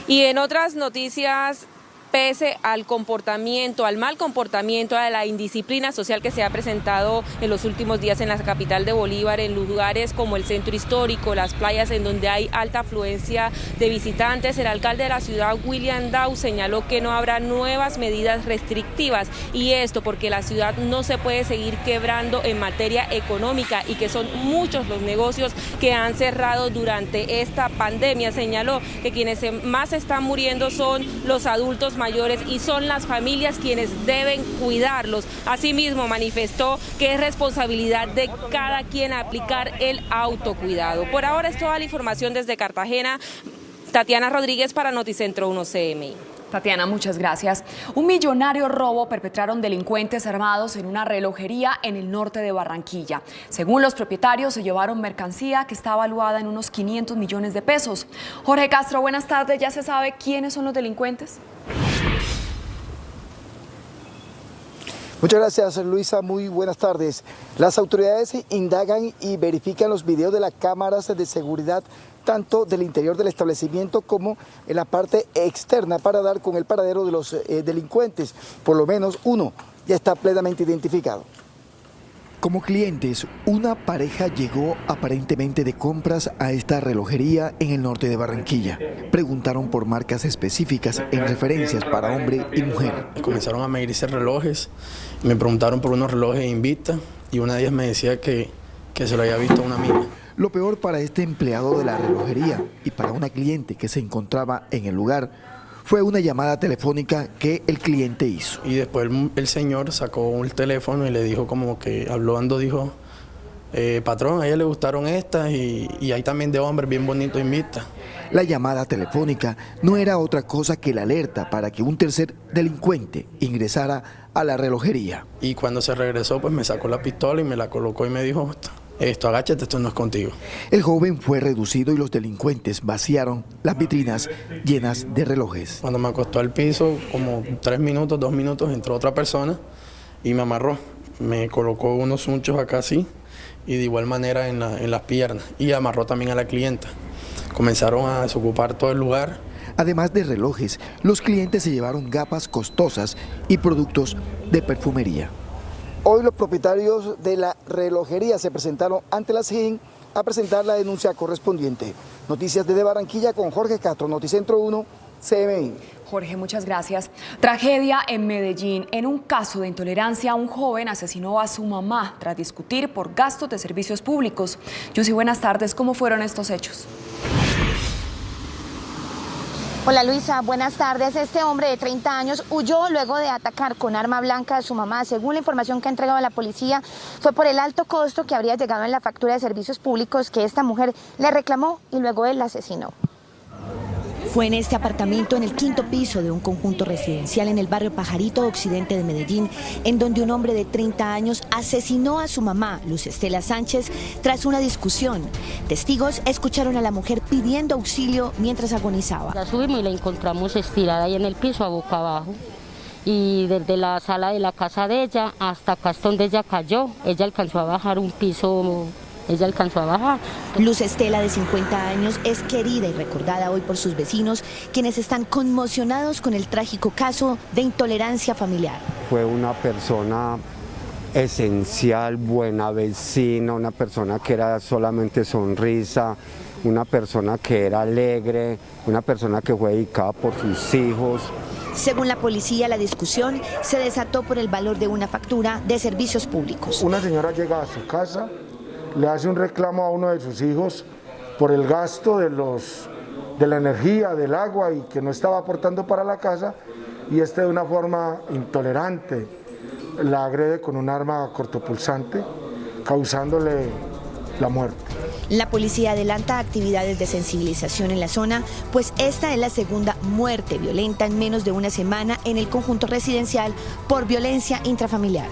[SPEAKER 12] Y en otras noticias, pese al comportamiento, al mal comportamiento, a la indisciplina social que se ha presentado en los últimos días en la capital de Bolívar, en lugares como el centro histórico, las playas en donde hay alta afluencia de visitantes, el alcalde de la ciudad, William Dow, señaló que no habrá nuevas medidas restrictivas, y esto porque la ciudad no se puede seguir quebrando en materia económica y que son muchos los negocios que han cerrado durante esta pandemia. Señaló que quienes más están muriendo son los adultos mayores y son las familias quienes deben cuidarlos. Asimismo, manifestó que es responsabilidad de cada quien aplicar el autocuidado. Por ahora es toda la información desde Cartagena. Tatiana Rodríguez para Noticentro 1 CMI.
[SPEAKER 3] Tatiana, muchas gracias. Un millonario robo perpetraron delincuentes armados en una relojería en el norte de Barranquilla. Según los propietarios, se llevaron mercancía que está valuada en unos 500 millones de pesos. Jorge Castro, buenas tardes. ¿Ya se sabe quiénes son los delincuentes?
[SPEAKER 14] Muchas gracias, Luisa. Muy buenas tardes. Las autoridades indagan y verifican los videos de las cámaras de seguridad, tanto del interior del establecimiento como en la parte externa, para dar con el paradero de los delincuentes. Por lo menos uno ya está plenamente identificado. Como clientes, una pareja llegó aparentemente de compras a esta relojería en el norte de Barranquilla. Preguntaron por marcas específicas en referencias para hombre y mujer.
[SPEAKER 16] Comenzaron a medirse relojes, me preguntaron por unos relojes Invicta y una de ellas me decía que se lo había visto a una amiga.
[SPEAKER 14] Lo peor para este empleado de la relojería y para una cliente que se encontraba en el lugar fue una llamada telefónica que el cliente hizo.
[SPEAKER 16] Y después el señor sacó el teléfono y le dijo como que hablando, dijo patrón, a ella le gustaron estas y hay también de hombres bien bonitos en vista.
[SPEAKER 14] La llamada telefónica no era otra cosa que la alerta para que un tercer delincuente ingresara a la relojería.
[SPEAKER 16] Y cuando se regresó, pues me sacó la pistola y me la colocó y me dijo, esto, agáchate, esto no es contigo.
[SPEAKER 14] El joven fue reducido y los delincuentes vaciaron las vitrinas llenas de relojes.
[SPEAKER 16] Cuando me acostó al piso, como 2 minutos, entró otra persona y me amarró. Me colocó unos unchos acá así y de igual manera en las piernas y amarró también a la clienta. Comenzaron a desocupar todo el lugar.
[SPEAKER 14] Además de relojes, los clientes se llevaron gafas costosas y productos de perfumería. Hoy los propietarios de la relojería se presentaron ante la SIJIN a presentar la denuncia correspondiente. Noticias desde Barranquilla con Jorge Castro, Noticentro 1, CMI.
[SPEAKER 3] Jorge, muchas gracias. Tragedia en Medellín. En un caso de intolerancia, un joven asesinó a su mamá tras discutir por gastos de servicios públicos. Yusi, buenas tardes. ¿Cómo fueron estos hechos?
[SPEAKER 1] Hola Luisa, buenas tardes. Este hombre de 30 años huyó luego de atacar con arma blanca a su mamá. Según la información que ha entregado la policía, fue por el alto costo que habría llegado en la factura de servicios públicos que esta mujer le reclamó y luego él la asesinó.
[SPEAKER 4] Fue en este apartamento, en el 5º piso de un conjunto residencial en el barrio Pajarito Occidente de Medellín, en donde un hombre de 30 años asesinó a su mamá, Luz Estela Sánchez, tras una discusión. Testigos escucharon a la mujer pidiendo auxilio mientras agonizaba.
[SPEAKER 17] La subimos y la encontramos estirada ahí en el piso, a boca abajo. Y desde la sala de la casa de ella hasta acá es donde ella cayó. Ella alcanzó a bajar un piso.
[SPEAKER 4] Luz Estela, de 50 años, es querida y recordada hoy por sus vecinos, quienes están conmocionados con el trágico caso de intolerancia familiar.
[SPEAKER 18] Fue una persona esencial, buena vecina, una persona que era solamente sonrisa, una persona que era alegre, una persona que fue dedicada por sus hijos.
[SPEAKER 4] Según la policía, la discusión se desató por el valor de una factura de servicios públicos.
[SPEAKER 19] Una señora llega a su casa, le hace un reclamo a uno de sus hijos por el gasto de la energía, del agua y que no estaba aportando para la casa, y de una forma intolerante la agrede con un arma cortopulsante, causándole la muerte.
[SPEAKER 4] La policía adelanta actividades de sensibilización en la zona, pues esta es la segunda muerte violenta en menos de una semana en el conjunto residencial por violencia intrafamiliar.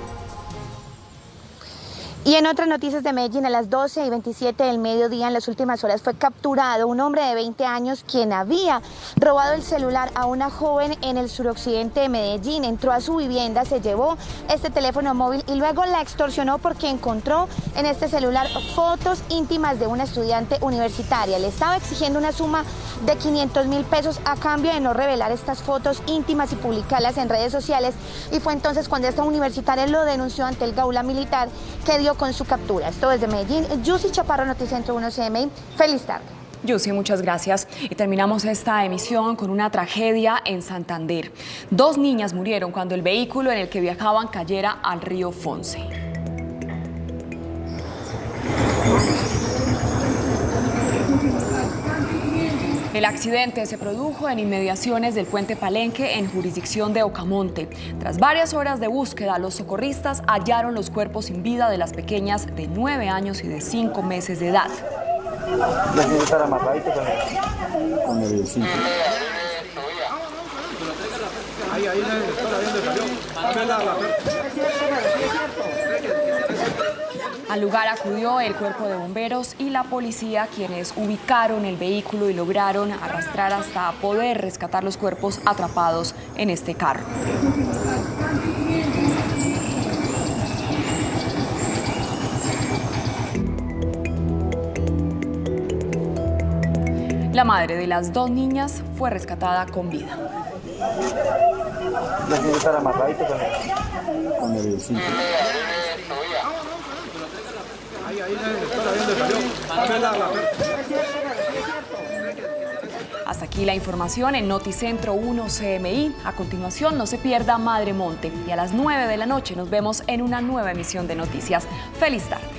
[SPEAKER 1] Y en otras noticias de Medellín, a las 12:27 del mediodía, en las últimas horas, fue capturado un hombre de 20 años quien había robado el celular a una joven en el suroccidente de Medellín. Entró a su vivienda, se llevó este teléfono móvil y luego la extorsionó porque encontró en este celular fotos íntimas de una estudiante universitaria. Le estaba exigiendo una suma de 500.000 pesos a cambio de no revelar estas fotos íntimas y publicarlas en redes sociales. Y fue entonces cuando esta universitaria lo denunció ante el Gaula Militar, que dio con su captura. Esto desde Medellín. Yusi Chaparro, Noticentro 1 CMI. Feliz tarde.
[SPEAKER 3] Yusi, muchas gracias. Y terminamos esta emisión con una tragedia en Santander. 2 niñas murieron cuando el vehículo en el que viajaban cayera al río Fonce. El accidente se produjo en inmediaciones del puente Palenque, en jurisdicción de Ocamonte. Tras varias horas de búsqueda, los socorristas hallaron los cuerpos sin vida de las pequeñas de 9 años y de 5 meses de edad. Al lugar acudió el cuerpo de bomberos y la policía, quienes ubicaron el vehículo y lograron arrastrar hasta poder rescatar los cuerpos atrapados en este carro. La madre de las 2 niñas fue rescatada con vida. Hasta aquí la información en Noticentro 1 CMI. A continuación, no se pierda Madre Monte. Y a las 9 de la noche nos vemos en una nueva emisión de Noticias. ¡Feliz tarde!